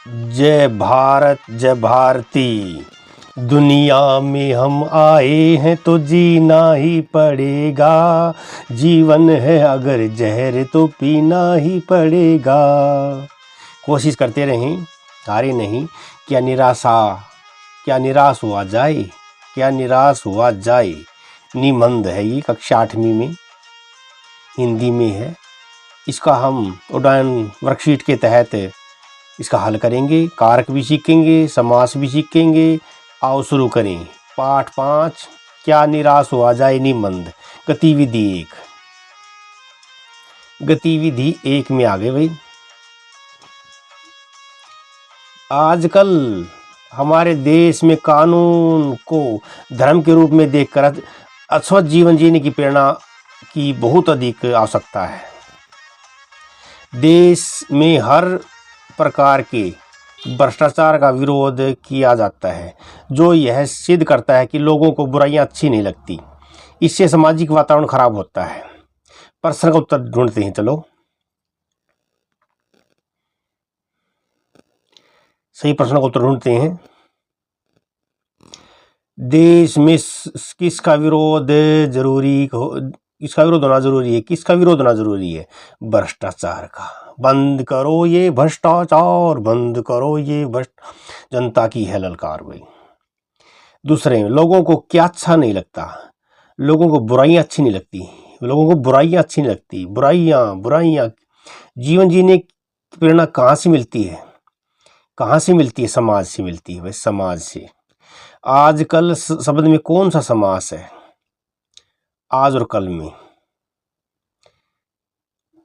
जय भारत जय भारती। दुनिया में हम आए हैं तो जीना ही पड़ेगा। जीवन है अगर जहर तो पीना ही पड़ेगा। कोशिश करते रहें, हारे नहीं। क्या निराश हुआ जाए, क्या निराश हुआ जाए। निबंध है ये, कक्षा 8वीं में हिंदी में है। इसका हम उड़ान वर्कशीट के तहत इसका हल करेंगे। कारक भी सीखेंगे, समास भी सीखेंगे। आओ शुरू करें। पाठ 5, क्या निराश हुआ जाए निबंध। गतिविधि 1। गतिविधि 1 में आ गए भाई। आजकल हमारे देश में कानून को धर्म के रूप में देखकर अस्वस्थ जीवन जीने की प्रेरणा की बहुत अधिक आवश्यकता है। देश में हर प्रकार के भ्रष्टाचार का विरोध किया जाता है, जो यह सिद्ध करता है कि लोगों को बुराइयां अच्छी नहीं लगती। इससे सामाजिक वातावरण खराब होता है। प्रश्न का उत्तर ढूंढते हैं। चलो, सही प्रश्न का उत्तर ढूंढते हैं। देश में किसका विरोध होना जरूरी है? किसका विरोध होना जरूरी है? भ्रष्टाचार का। बंद करो ये भ्रष्टाचार, बंद करो ये जनता की है ललकार भाई। दूसरे, लोगों को क्या अच्छा नहीं लगता? लोगों को बुराइयां अच्छी नहीं लगती। लोगों को बुराइयां अच्छी नहीं लगती। बुराइयां जीवन जीने की प्रेरणा कहाँ से मिलती है? कहाँ से मिलती है? समाज से मिलती है भाई, समाज से। आजकल शब्द में कौन सा समास है? आज और कल में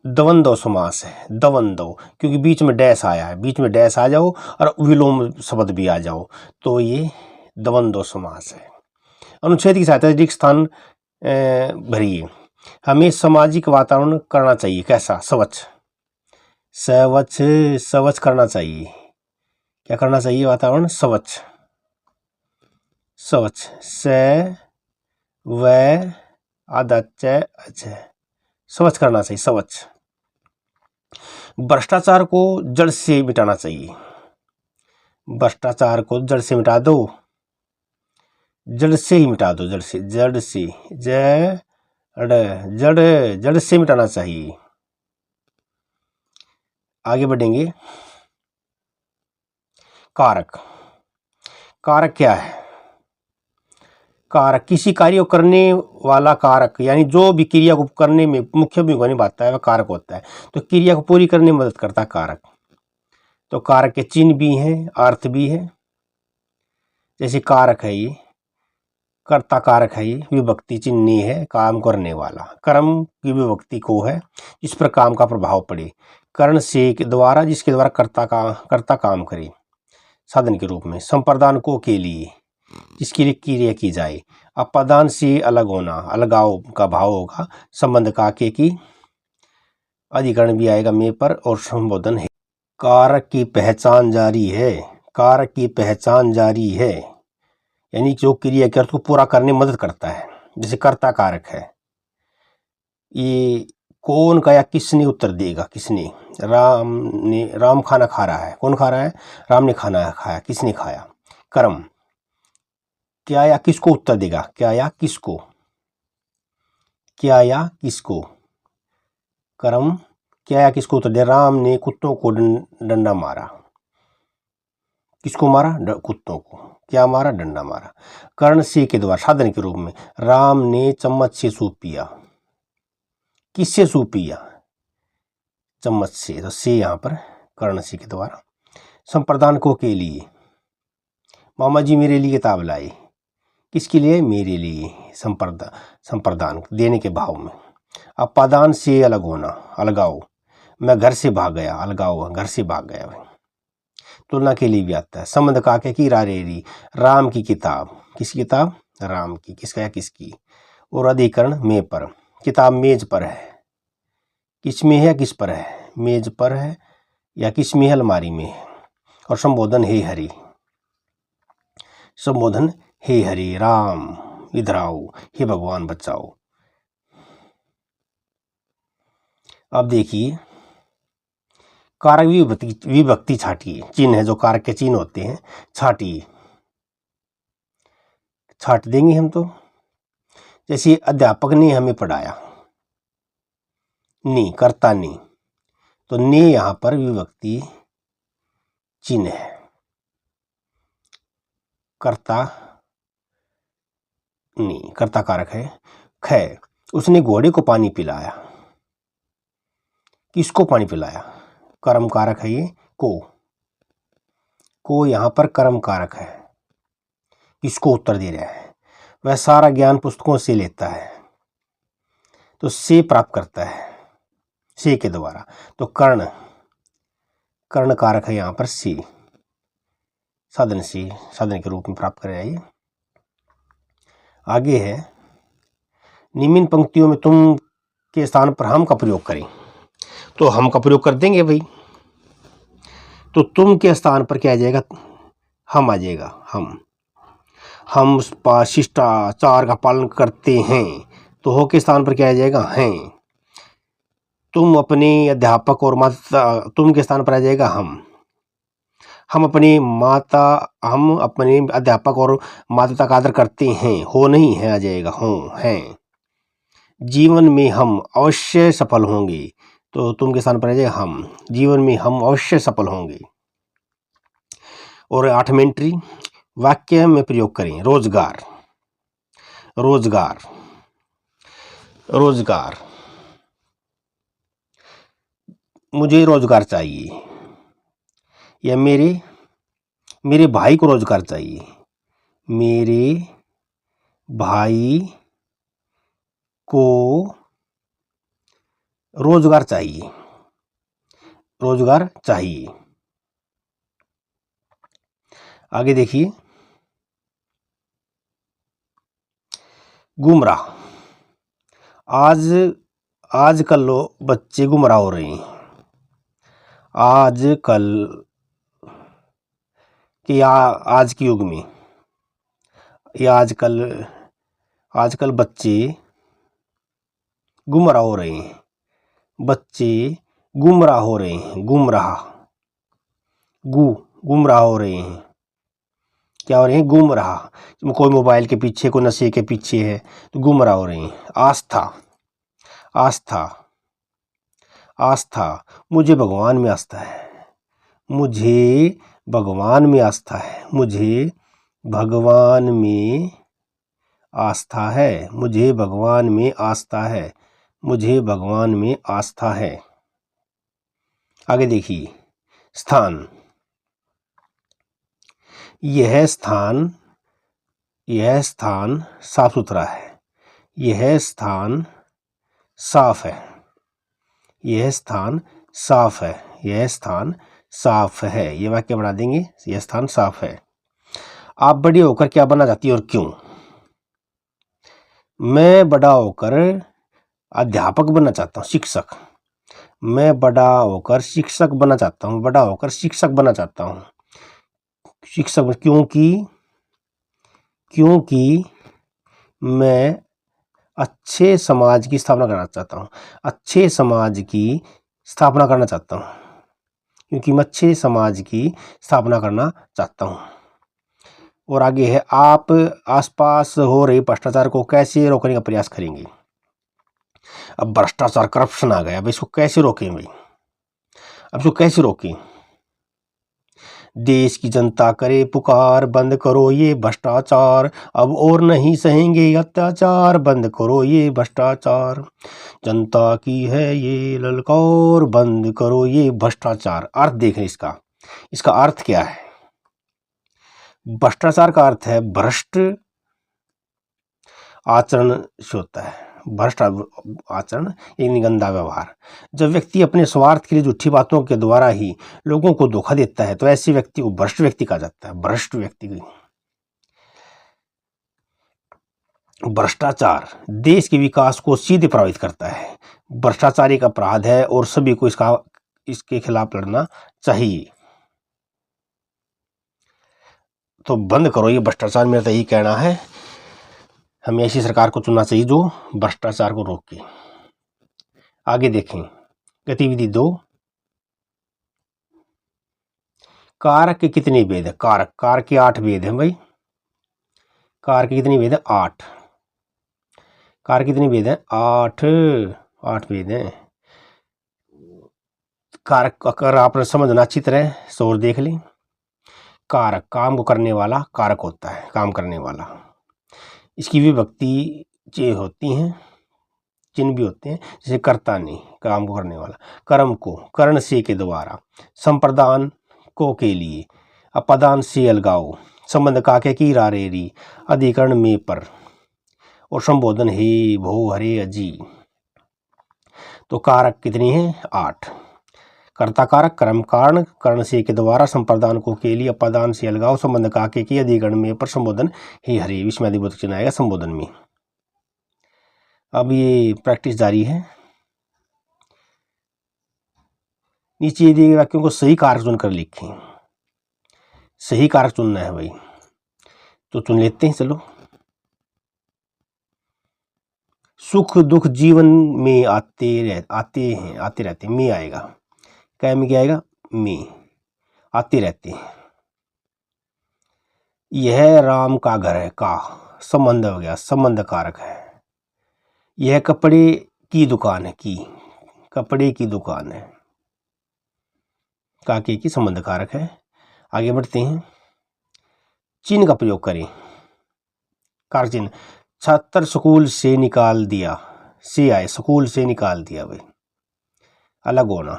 द्वंद्व समास है। द्वंद्व, क्योंकि बीच में डैश आया है। बीच में डैश आ जाओ और विलोम शब्द भी आ जाओ तो ये द्वंद्व समास है। अनुच्छेद की सहायता से रिक्त स्थान भरिए। हमें सामाजिक वातावरण करना चाहिए कैसा? स्वच्छ। स्वच्छ करना चाहिए। क्या करना चाहिए? वातावरण स्वच्छ। स्वच्छ से व आदत अच्छा, स्वच्छ करना चाहिए। स्वच्छ। भ्रष्टाचार को जड़ से मिटाना चाहिए। भ्रष्टाचार को जड़ से मिटा दो। जड़ से ही मिटा दो। जड़ से जड़ से मिटाना चाहिए। आगे बढ़ेंगे। कारक। कारक क्या है? कारक किसी कार्य को करने वाला कारक, यानी जो भी क्रिया को करने में मुख्य भूमिका निभाता है वह कारक होता है। तो क्रिया को पूरी करने में मदद करता है कारक। तो कारक के चिन्ह भी हैं, अर्थ भी है। जैसे कारक है ये, कर्ता कारक है ये, विभक्ति चिन्ह है, काम करने वाला। कर्म की विभक्ति को है जिस पर काम का प्रभाव पड़े। कर्ण से के द्वारा, जिसके द्वारा कर्ता काम करे साधन के रूप में। संप्रदान को के लिए, जिसके लिए क्रिया की जाए। अपादान से अलग होना, अलगाव का भाव होगा। संबंध का के की, अधिकरण भी आएगा में पर, और संबोधन है। कारक की पहचान जारी है। कारक की पहचान जारी है, यानी जो क्रिया के अर्थ को पूरा करने में मदद करता है। जैसे कर्ता कारक है। ये कौन का या किसने उत्तर देगा? किसने? राम खाना खा रहा है। कौन खा रहा है? राम ने खाना खाया। किसने खाया? कर्म। क्या या किसको उत्तर देगा? क्या या किसको? क्या या किसको? कर्म क्या या किसको उत्तर दे? राम ने कुत्तों को डंडा मारा। किसको मारा? कुत्तों को। क्या मारा? डंडा मारा। कर्ण से के द्वारा, साधन के रूप में। राम ने चम्मच से सूप पिया। किससे सूप पिया? चम्मच से। तो से यहाँ पर कर्ण से के द्वारा। संप्रदान को के लिए, मामा जी मेरे लिए किताब लाए। किसके लिए? मेरे लिए। संप्रदान देने के भाव में। अपादान से अलग होना, अलगाव। मैं घर से भाग गया। अलगाव, घर से भाग गया। तुलना के लिए भी आता है। संबंध का के की, रारेरी। राम की किताब। किसकी किताब? राम की। किसका या किसकी? और अधिकरण में पर। किताब मेज पर है। किस में है या किस पर है? मेज पर है या किस में है? अलमारी में है। और संबोधन हे हरि। संबोधन हे हरि, राम इधर आओ, हे भगवान बचाओ। अब देखिए, कारक विभक्ति छाटिए, चिन्ह है जो कारक के चिन्ह होते हैं छाटिए, छाट देंगे हम। तो जैसे अध्यापक ने हमें पढ़ाया, नी कर्ता नी, तो ने यहां पर विभक्ति चिन्ह है, कर्ता नी, कर्ता कारक है। ख, उसने घोड़े को पानी पिलाया, किसको पानी पिलाया, कर्म कारक है ये, को यहां पर कर्म कारक है, किसको उत्तर दे रहा है। वह सारा ज्ञान पुस्तकों से लेता है, तो से प्राप्त करता है, से के द्वारा। तो कर्ण, कर्ण कारक है यहां पर से, साधन से, साधन के रूप में प्राप्त कर आइए। आगे है, निम्न पंक्तियों में तुम के स्थान पर हम का प्रयोग करें, तो हम का प्रयोग कर देंगे भाई। तो तुम के स्थान पर क्या आ जाएगा, हम आ जाएगा। हम शिष्टाचार का पालन करते हैं, तो हो के स्थान पर क्या आ जाएगा, हैं। तुम अपने अध्यापक और माता, तुम के स्थान पर आ जाएगा हम अपने अध्यापक और माता पिता का आदर करते हैं, हो नहीं है आ जाएगा, हो हैं। जीवन में हम अवश्य सफल होंगे, तो तुम के स्थान पर आ जाएगा हम, जीवन में हम अवश्य सफल होंगे। और 8 एंट्री, वाक्य में प्रयोग करें, रोजगार, रोजगार, रोजगार, मुझे रोजगार चाहिए, या मेरे भाई को रोजगार चाहिए, मेरे भाई को रोजगार चाहिए, रोजगार चाहिए। आगे देखिए, गुमराह, आजकल बच्चे गुमराह हो रहे हैं, आजकल कि आज के युग में, या आजकल बच्चे गुमराह हो रहे हैं, बच्चे गुमराह हो रहे हैं, गुमराह, गुमराह हो रहे हैं, क्या हो रहे हैं, गुमराह। कोई मोबाइल के पीछे, कोई नशे के पीछे है, तो गुमराह हो रहे हैं। आस्था, आस्था, आस्था, मुझे भगवान में आस्था है, मुझे भगवान में आस्था है, मुझे भगवान में आस्था है, मुझे भगवान में आस्था है, मुझे भगवान में आस्था है। आगे देखिए, स्थान, यह स्थान साफ सुथरा है, यह स्थान साफ है, यह स्थान साफ है, यह स्थान साफ है। ये वाक्य बना देंगे, यह स्थान साफ है। आप बड़े होकर क्या बनना चाहती है और क्यों, मैं बड़ा होकर अध्यापक बनना चाहता हूँ, शिक्षक, मैं बड़ा होकर शिक्षक बनना चाहता हूँ, बड़ा होकर शिक्षक बनना चाहता हूँ, शिक्षक, क्योंकि मैं अच्छे समाज की स्थापना करना चाहता हूँ, अच्छे समाज की स्थापना करना चाहता हूँ, क्योंकि मैं अच्छे समाज की स्थापना करना चाहता हूँ। और आगे है, आप आसपास हो रहे भ्रष्टाचार को कैसे रोकने का प्रयास करेंगे। अब भ्रष्टाचार, करप्शन आ गया, अब इसको कैसे रोकें भाई, अब इसको कैसे रोकें। देश की जनता करे पुकार, बंद करो ये भ्रष्टाचार, अब और नहीं सहेंगे अत्याचार, बंद करो ये भ्रष्टाचार, जनता की है ये ललकार, बंद करो ये भ्रष्टाचार। अर्थ देखें इसका अर्थ क्या है। भ्रष्टाचार का अर्थ है भ्रष्ट आचरण से होता है, भ्रष्ट आचरण यानी गंदा व्यवहार। जब व्यक्ति अपने स्वार्थ के लिए झूठी बातों के द्वारा ही लोगों को धोखा देता है, तो ऐसे व्यक्ति को भ्रष्ट व्यक्ति कहा जाता है, भ्रष्ट व्यक्ति। भ्रष्टाचार देश के विकास को सीधे प्रभावित करता है, भ्रष्टाचार एक अपराध है और सभी को इसके खिलाफ लड़ना चाहिए। तो बंद करो ये भ्रष्टाचार, मेरा तो यही कहना है। हमें ऐसी सरकार को चुनना चाहिए जो भ्रष्टाचार को रोके। आगे देखें, गतिविधि 2, कारक के कितने भेद है? कारक कारक के 8 भेद हैं भाई। कारक के कितने भेद है? 8। कारक कितने भेद हैं? 8 भेद हैं। कारक अगर आपने समझना अच्छी तरह सोच देख ली। कारक काम को करने वाला कारक होता है, काम करने वाला। इसकी विभक्ति जे होती हैं, चिन्ह भी होते हैं, जैसे कर्ता नहीं, काम को करने वाला। कर्म को कर्ण से के द्वारा, संप्रदान को के लिए, अपदान से अलगाओ, संबंध काके की रारेरी, अधिकरण में पर, और संबोधन हे भो हरे अजी। तो कारक कितनी है? 8। कर्ता कारक, कर्म कारण, कर्ण से के द्वारा, संप्रदान को के लिए, अपदान से अलगाओ, संबंध काके की, अधिकरण में पर, संबोधन हे हरे। इसमें अधिबोधक चिन्ह आएगा संबोधन में। अब ये प्रैक्टिस जारी है। नीचे दिए वाक्यों को सही कारक चुनकर लिखें। सही कारक चुनना है भाई, तो चुन लेते हैं। चलो, सुख दुख जीवन में आते रहते हैं। में आएगा, क्या में क्या आएगा? में, आते रहते हैं। यह राम का घर है, का संबंध हो गया, संबंध कारक है। यह कपड़े की दुकान है, की कपड़े की दुकान है, काके की संबंध कारक है। आगे बढ़ते हैं। चिन्ह का प्रयोग करें। कारक चिन्ह, छात्र स्कूल से निकाल दिया, से आए, स्कूल से निकाल दिया भाई। अलग होना,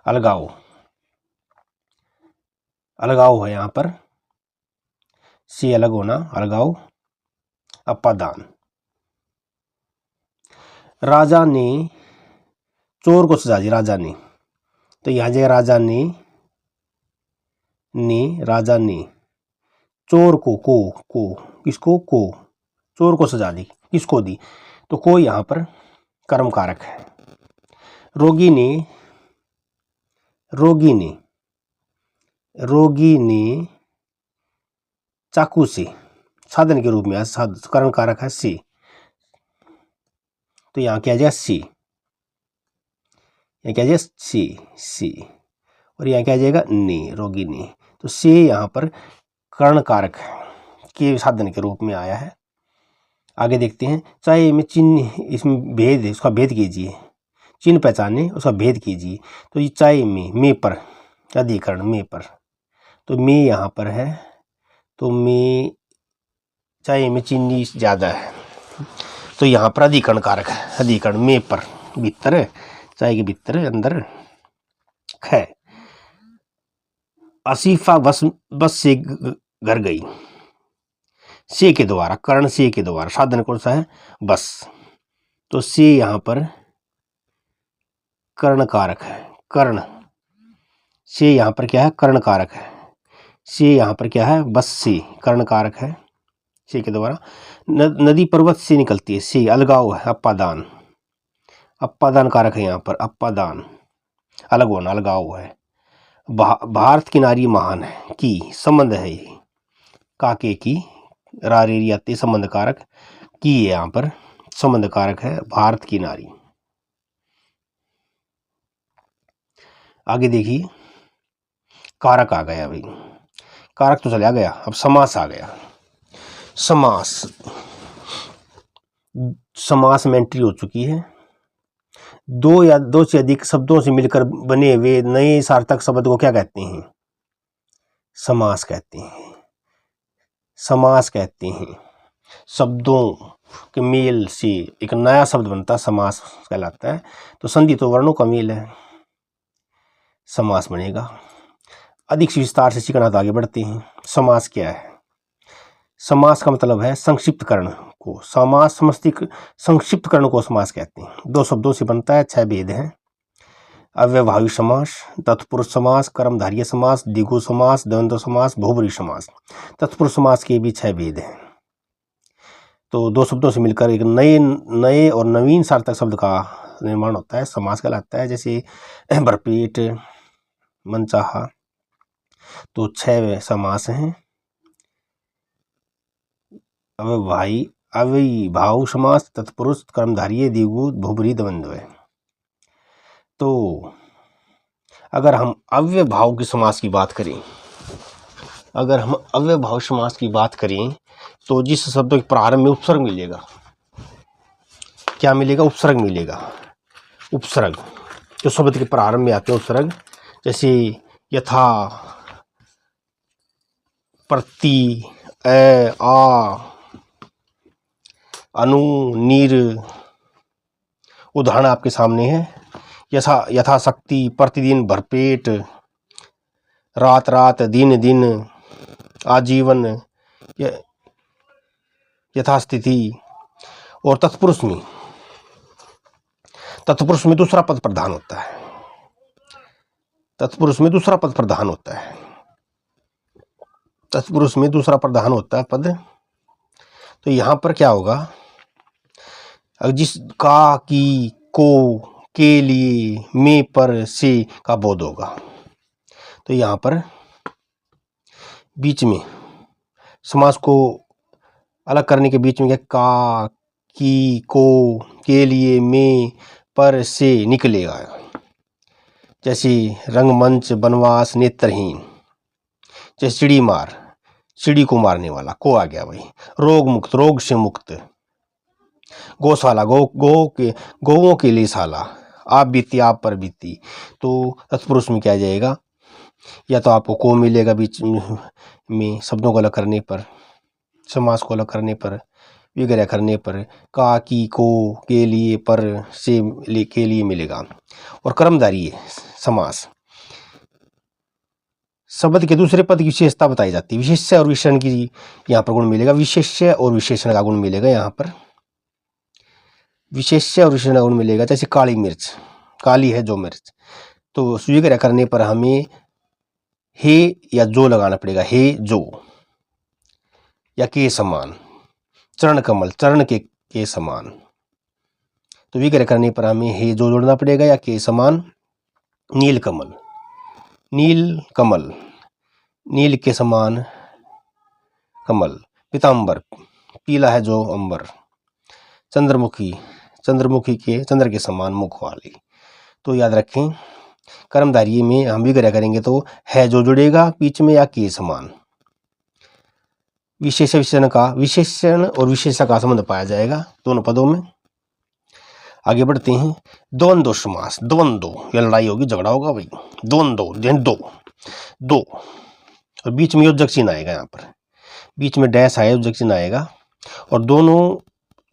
अलगाओ, अलगाओ है यहाँ पर, से अलग होना, अलगाओ, अपादान। राजा ने चोर को सजा दी, राजा ने, तो यहाँ जाएगा राजा ने, राजा ने चोर को किसको? को, चोर को सजा दी, किसको दी? तो को यहाँ पर कर्म कारक है। रोगी ने चाकू से, साधन के रूप में कर्म कारक है से, तो यहाँ क्या आ जाएगा? सी। यहाँ क्या आ जाएगा? सी। और यहाँ क्या आ जाएगा? ने, रोगी ने। तो से यहाँ पर कर्ण कारक के साधन के रूप में आया है। आगे देखते हैं। चाहे में चिन्ह, इसमें भेद है, उसका भेद कीजिए। चिन्ह पहचाने, उसका भेद कीजिए। तो ये चाहे में पर, अधिकरण में पर, तो में यहाँ पर है, तो में चाहे में चिन्ह ज़्यादा है, तो यहाँ पर अधिकरण कारक है। अधिकरण में पर, भीतर, चाहे के भीतर, अंदर है। आसिफा बस से घर गई, से के द्वारा, कर्ण से के द्वारा, साधन कौन सा है? बस। तो से यहाँ पर कर्ण कारक है, कर्ण से यहाँ पर क्या है? कर्ण कारक है। से यहाँ पर क्या है? बस से, कर्ण कारक है, से के द्वारा। नदी पर्वत से निकलती है, से अलगाव है, अपादान, अपादान कारक है यहाँ पर, अपादान, अलग होना, अलगाव है। भारत की नारी महान है, की संबंध है, ये काके की रारेरी आते, संबंध कारक की है, यहाँ पर संबंध कारक है, भारत की नारी। आगे देखिए, कारक आ गया भाई, कारक तो चला गया, अब समास आ गया। समास में एंट्री हो चुकी है। दो या दो से अधिक शब्दों से मिलकर बने हुए नए सार्थक शब्द को क्या कहते हैं? समास कहते हैं। समास कहते हैं। शब्दों के मेल से एक नया शब्द बनता, समास कहलाता है। तो संधि तो वर्णों का मेल है, समास बनेगा। अधिक विस्तार से सीखना तो आगे बढ़ते हैं। समास क्या है? समास का मतलब है संक्षिप्तकरण को, समास संक्षिप्तकरण को समास कहते हैं। दो शब्दों से बनता है, 6 भेद हैं। अव्यवहारिक समास, तत्पुरुष समास, कर्मधारय समास, द्विगु समास, द्वंद्व समास, बहुब्रीहि समास। तत्पुरुष समास के भी 6 भेद हैं। तो दो शब्दों से मिलकर एक नए और नवीन सार्थक शब्द का निर्माण होता है, समास कहलाता है। जैसे भरपेट, मनचाहा, तो 6 समास हैं। अविभाव समास, तत्पुरुष, कर्मधारय, द्विगु, बहुब्रीहि, द्वंद्व। तो अगर हम अव्ययभाव के समास की बात करें, अगर हम अव्ययभाव समास की बात करें तो जिस शब्द के प्रारंभ में उपसर्ग मिलेगा, क्या मिलेगा? उपसर्ग मिलेगा। उपसर्ग जो शब्द के प्रारंभ में आते हैं उपसर्ग, जैसे यथा, प्रति, आ, अनु, नीर। उदाहरण आपके सामने है। यथाशक्ति, प्रतिदिन, भरपेट, रात रात, दिन दिन, आजीवन, यथास्थिति। और तत्पुरुष में, तत्पुरुष में दूसरा पद प्रधान होता है। तत्पुरुष में दूसरा पद प्रधान होता है। तत्पुरुष में दूसरा प्रधान होता है पद। तो यहां पर क्या होगा? जिस का, की, को, के लिए, में, पर, से का बोध होगा। तो यहां पर बीच में समास को अलग करने के बीच में क्या? का, की, को, के लिए, में, पर, से निकलेगा। जैसे रंगमंच, वनवास, नेत्रहीन। जैसे चिड़ी मार, चिड़ी को मारने वाला, को आ गया भाई। रोग मुक्त, रोग से मुक्त। गौशाला, गौओं के लिए शाला। आप बीती, आप पर बीती। तो तत्पुरुष में क्या आ जाएगा? या तो आपको को मिलेगा बीच में शब्दों को अलग करने पर, समास को अलग करने पर, विग्रह करने पर, का, की, को, के लिए, पर, से, के लिए मिलेगा। और कर्मधारय समास, शब्द के दूसरे पद की विशेषता बताई जाती है। विशेष्य और विशेषण की यहाँ पर गुण मिलेगा। विशेष्य और विशेषण का गुण मिलेगा। यहाँ पर विशेष्य और विशेषण का गुण मिलेगा। जैसे काली मिर्च, काली है जो मिर्च, तो विग्रह करने पर हमें हे या जो लगाना पड़ेगा। हे जो, या के समान। चरण कमल, चरण के समान। तो विग्रह करने पर हमें हे जो जोड़ना पड़ेगा, या के समान। नील कमल, नील कमल, नील के समान कमल। पीतांबर, पीला है जो अंबर। चंद्रमुखी, चंद्रमुखी के, चंद्र के समान मुख वाली। तो याद रखें, कर्मधारय में हम विग्रह करेंगे तो है जो जुड़ेगा बीच में, या के समान। विशेष विशेषण का, विशेषण और विशेषण का संबंध पाया जाएगा दोनों पदों में। आगे बढ़ते हैं। द्वंद्व समास, द्वंद्व, या लड़ाई होगी, झगड़ा होगा भाई। द्वंद्व, दो, दो, और बीच में योजक चिन्ह आएगा। यहाँ पर बीच में डैश आएगा, योजक चिन्ह आएगा। और दोनों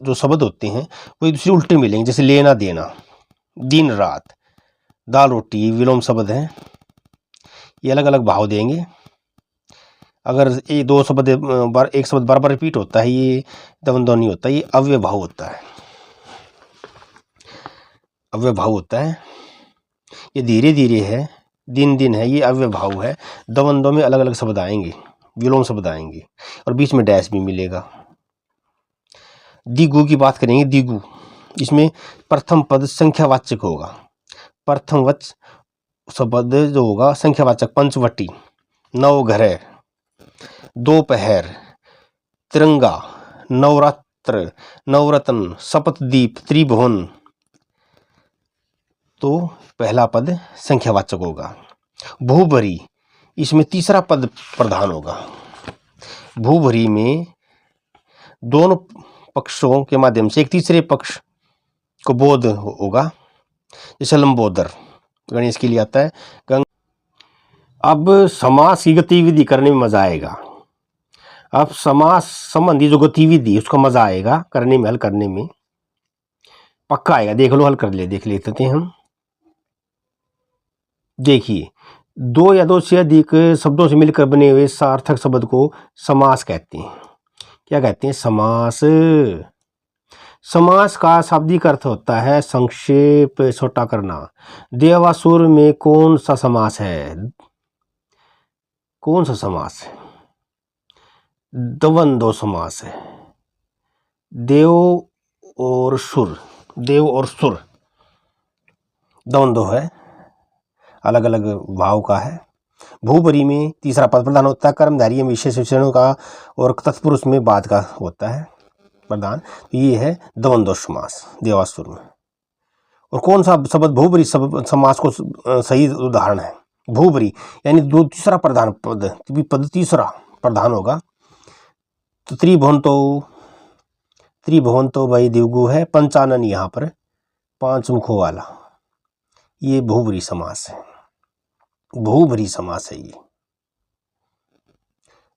जो शब्द होते हैं वो एक दूसरे उल्टे मिलेंगे। जैसे लेना देना, दिन रात, दाल रोटी, विलोम शब्द हैं। ये अलग अलग भाव देंगे। अगर ये दो शब्द एक शब्द बार बार रिपीट होता है, ये द्वंद्व नहीं होता, ये अव्यय भाव होता है। अव्यय भाव होता है। ये धीरे धीरे है, दिन दिन है, ये अव्यय भाव है। द्वंद्व में अलग अलग शब्द आएंगे, विलोम शब्द आएंगे, और बीच में डैश भी मिलेगा। दिगु की बात करेंगे। दिगु, इसमें प्रथम पद संख्यावाचक होगा। प्रथम वच शब्द जो होगा संख्यावाचक। पंचवटी, नव घर, दोपहर, तिरंगा, नवरात्र, नवरत्न, सप्तद्वीप, त्रिभुवन। तो पहला पद संख्यावाचक होगा। भूभरी, इसमें तीसरा पद प्रधान होगा। भूभरी में दोनों पक्षों के माध्यम से एक तीसरे पक्ष को बोध होगा। जैसे लंबोदर, गणेश के लिए आता है। अब समास की गतिविधि करने में मजा आएगा। अब समास संबंधी जो गतिविधि उसका मजा आएगा करने में, हल करने में पक्का आएगा। देख लो, हल कर ले, देख लेते हैं हम। देखिए, दो या दो से अधिक शब्दों से मिलकर बने हुए सार्थक शब्द को समास कहते हैं। क्या कहते हैं? समास। समास का शाब्दिक अर्थ होता है संक्षेप, छोटा करना। देवासुर में कौन सा समास है? कौन सा समास है? द्वंद्व समास है। देव और सुर, देव और सुर द्वंद्व है, अलग अलग भाव का है। भूभरी में तीसरा पद प्रधान होता है। कर्मधारय में विशेष विशेषणों का और तत्पुरुष में बाद का होता है प्रधान। ये है द्वंद्व समास देवासुर में। और कौन सा शब्द बहुब्री समास को सही उदाहरण है? बहुब्री यानी दो तीसरा प्रधान पद, पद तीसरा प्रधान होगा। तो त्रिभुवन तो भाई द्विगु है, पंचानन यहाँ पर पांच मुखों वाला, ये बहुब्री समास है, बहुब्री समास है ये।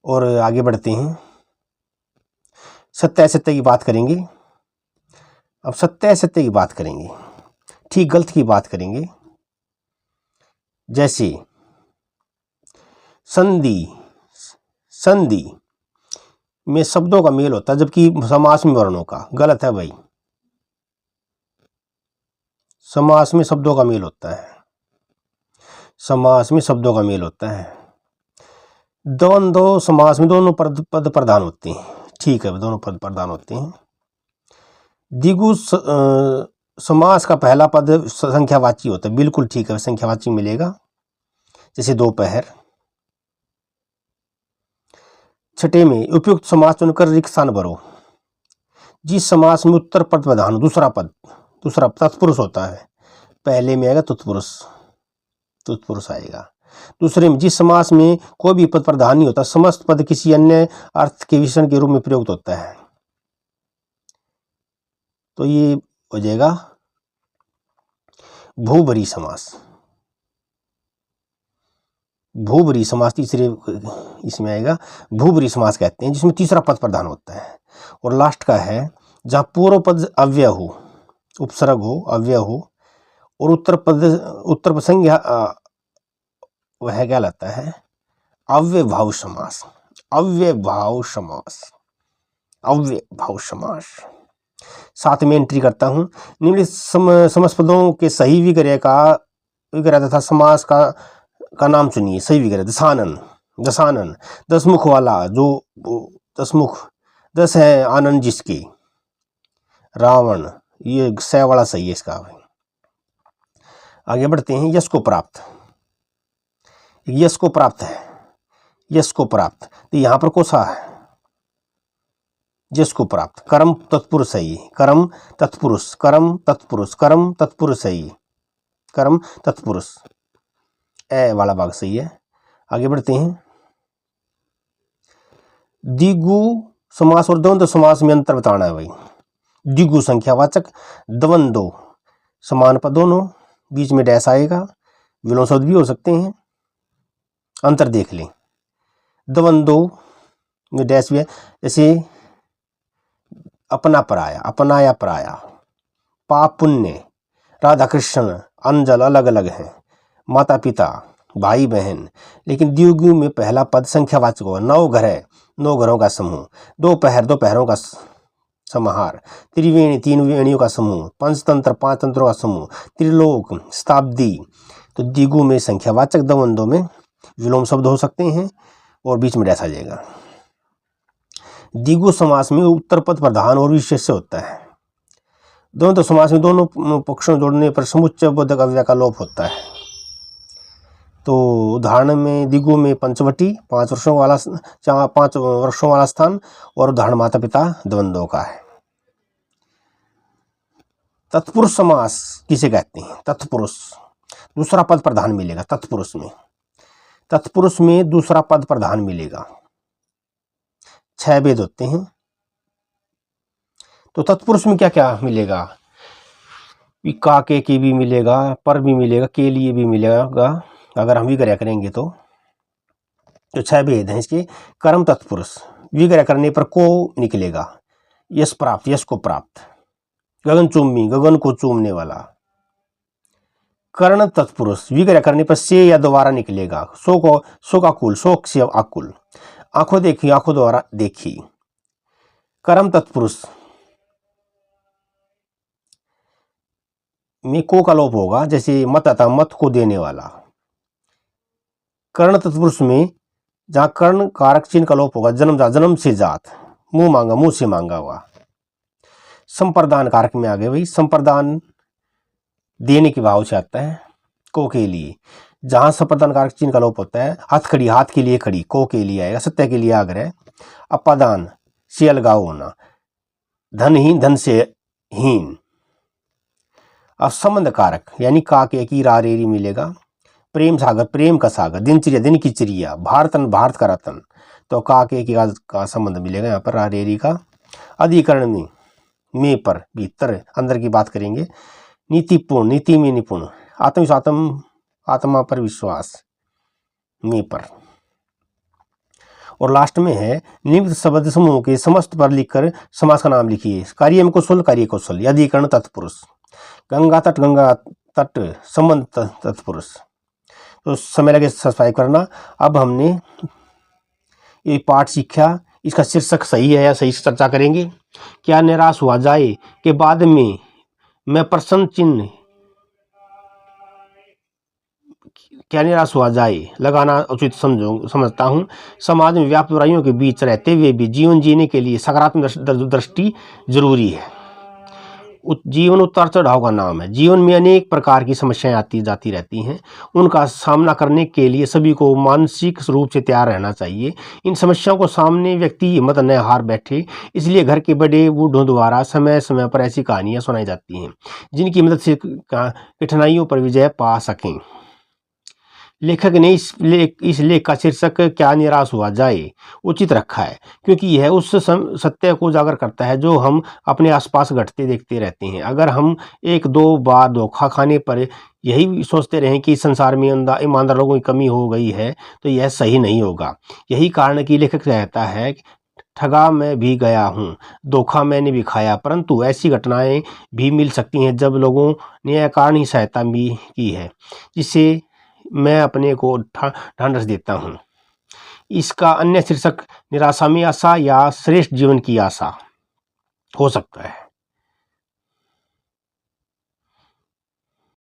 और आगे बढ़ते हैं, सत्य असत्य की बात करेंगे। अब सत्य असत्य की बात करेंगे, ठीक गलत की बात करेंगे। जैसे संधि में शब्दों का मेल होता है जबकि समास में वर्णों का, गलत है भाई। समास में शब्दों का मेल होता है, समास में शब्दों का मेल होता है। द्वंद्व समास में दोनों पद प्रधान होते हैं, ठीक है, दोनों पद प्रधान होते हैं। द्विगु समास का पहला पद संख्यावाची होता है, बिल्कुल ठीक है, संख्यावाची मिलेगा। जैसे दोपहर। छठे में उपयुक्त समास चुनकर रिक्त स्थान भरो। जिस समास में उत्तर पद प्रधान, दूसरा तत्पुरुष होता है, पहले में आएगा तत्पुरुष आएगा। दूसरे में जिस समास में कोई भी पद प्रधान नहीं होता, समस्त पद किसी अन्य अर्थ के विशेषण के रूप में प्रयुक्त होता है, तो ये हो जाएगा बहुब्री समास। बहुब्री समास तीसरे इसमें आएगा, बहुब्री समास कहते हैं जिसमें तीसरा पद प्रधान होता है। और लास्ट का है जहां पूर्व पद अव्यय हो, उपसर्ग हो, अव्यय हो, और उत्तर पद संज्ञा वह क्या लाता है? अव्ययभाव समास। अव्ययभाव साथ में एंट्री करता हूं। निम्नलिखित समस्त पदों के सही विग्रह तथा समास का नाम चुनिए। सही विग्रह दशानन, 10 मुख वाला, जो 10 मुख, 10 है आनंद जिसके, रावण, ये स वाला सही है इसका। आगे बढ़ते हैं, यश को प्राप्त है, तो यहां पर कोसा है, यश को प्राप्त, कर्म तत्पुरुष सही, कर्म तत्पुरुष सही, कर्म तत्पुरुष ए वाला भाग सही है। आगे बढ़ते हैं, द्विगु समास और द्वंद्व समास में अंतर बताना है भाई। द्विगु संख्यावाचक, द्वंद्व समान पद दोनों, बीच में डैश आएगा, विलोम शब्द भी हो सकते हैं, अंतर देख लें। द्वंद्व में डैश भी है, जैसे अपना या पराया, पाप पुण्य, राधा कृष्ण, अंजल अलग अलग हैं, माता पिता, भाई बहन। लेकिन द्विगु में पहला पद संख्यावाचक होगा। 9 घर है, 9 घरों का समूह, दोपहरों का समाहार, त्रिवेणी 3 वेणियों का समूह, पंचतंत्र 5 तंत्रों का समूह, त्रिलोक, शताब्दी। तो द्विगु में संख्यावाचक, द्वंद्व में विलोम शब्द हो सकते हैं और बीच में डैश आ जाएगा। द्विगु समास में उत्तर पद प्रधान और विशेष्य होता है। द्वंद्व समास में दोनों पक्षों जोड़ने पर समुच्चय बोधक अव्यय का लोप होता है। तो उदाहरण में द्विगु में पंचवटी 5 वर्षों वाला स्थान, और उदाहरण माता पिता द्वंद्व का है। तत्पुरुष समास किसे कहते हैं? तत्पुरुष, दूसरा पद प्रधान मिलेगा। तत्पुरुष में दूसरा पद प्रधान मिलेगा। 6 भेद होते हैं। तो तत्पुरुष में क्या क्या मिलेगा? का के भी मिलेगा, पर भी मिलेगा, के लिए भी मिलेगा। अगर हम विग्रह करेंगे तो 6 भेद हैं इसके। कर्म तत्पुरुष, विग्रह करने पर को निकलेगा। यश को प्राप्त, गगनचुम्बी, गगन को चूमने वाला। कर्ण तत्पुरुष, विग्रह करने पर से या दोबारा निकलेगा। सो का कुल, शोक से आकुल। आंखों देखी, आंखों द्वारा देखी। कर्म तत्पुरुष में को का लोप होगा, जैसे मत आता, मत को देने वाला। कर्ण तत्पुरुष में जहां कर्ण कारक चिन्ह का लोप होगा, जन्म से जात, मुंह मांगा, मुंह से मांगा हुआ। संप्रदान कारक में आ गए भाई, संप्रदान देने के भाव से आता है, को के लिए। जहां संप्रदान कारक चिन्ह का लोप होता है, हथकड़ी, हाथ के लिए खड़ी, को के लिए आएगा। सत्य के लिए आग्रह। अपादान से अलगाव होना, धनहीन, धन से हीन। अब संबंध कारक यानी का के की रा रे री मिलेगा। प्रेम सागर प्रेम का सागर, दिनचर्या दिन की चिड़िया, भारतन भारत का रतन, तो का के की का संबंध मिलेगा यहाँ पर रा रे री का। अधिकरण में पर भीतर अंदर की बात करेंगे। नीतिपूर्ण नीति में निपुण, आत्मविश्वास आत्मा पर विश्वास में पर। और लास्ट में है निम्नलिखित शब्द समूह के समस्त पर लिखकर समास का नाम लिखिए। कार्यम कुशल कार्य कौशल, अधिकरण तत्पुरुष, गंगा तट संबंध तत्पुरुष। तो समय लगे सब्सक्राइब करना। अब हमने ये पाठ सीखा, इसका शीर्षक सही है या सही से चर्चा करेंगे। क्या निराश हुआ जाए के बाद में मैं प्रश्न चिन्ह, क्या निराश हुआ जाए लगाना उचित समझता हूँ। समाज में व्याप्त बुराइयों के बीच रहते हुए भी जीवन जीने के लिए सकारात्मक दृष्टि जरूरी है। जीवन उतार चढ़ाव का नाम है। जीवन में अनेक प्रकार की समस्याएं आती जाती रहती हैं। उनका सामना करने के लिए सभी को मानसिक रूप से तैयार रहना चाहिए। इन समस्याओं को सामने व्यक्ति हिम्मत न हार बैठे, इसलिए घर के बड़े बूढ़ों द्वारा समय समय पर ऐसी कहानियां सुनाई जाती हैं जिनकी मदद से कठिनाइयों पर विजय पा सकें। लेखक ने इस लेख का शीर्षक क्या निराश हुआ जाए उचित रखा है, क्योंकि यह उस सत्य को उजागर करता है जो हम अपने आसपास घटते देखते रहते हैं। अगर हम एक दो बार धोखा खाने पर यही सोचते रहें कि संसार में ईमानदार लोगों की कमी हो गई है, तो यह सही नहीं होगा। यही कारण कि लेखक कहता है ठगा मैं भी गया हूँ, धोखा मैंने भी खाया, परंतु ऐसी घटनाएं भी मिल सकती हैं जब लोगों ने अकारण ही सहायता भी की है, जिससे मैं अपने को ढांढस देता हूँ। इसका अन्य शीर्षक निराशा में आशा या श्रेष्ठ जीवन की आशा हो सकता है।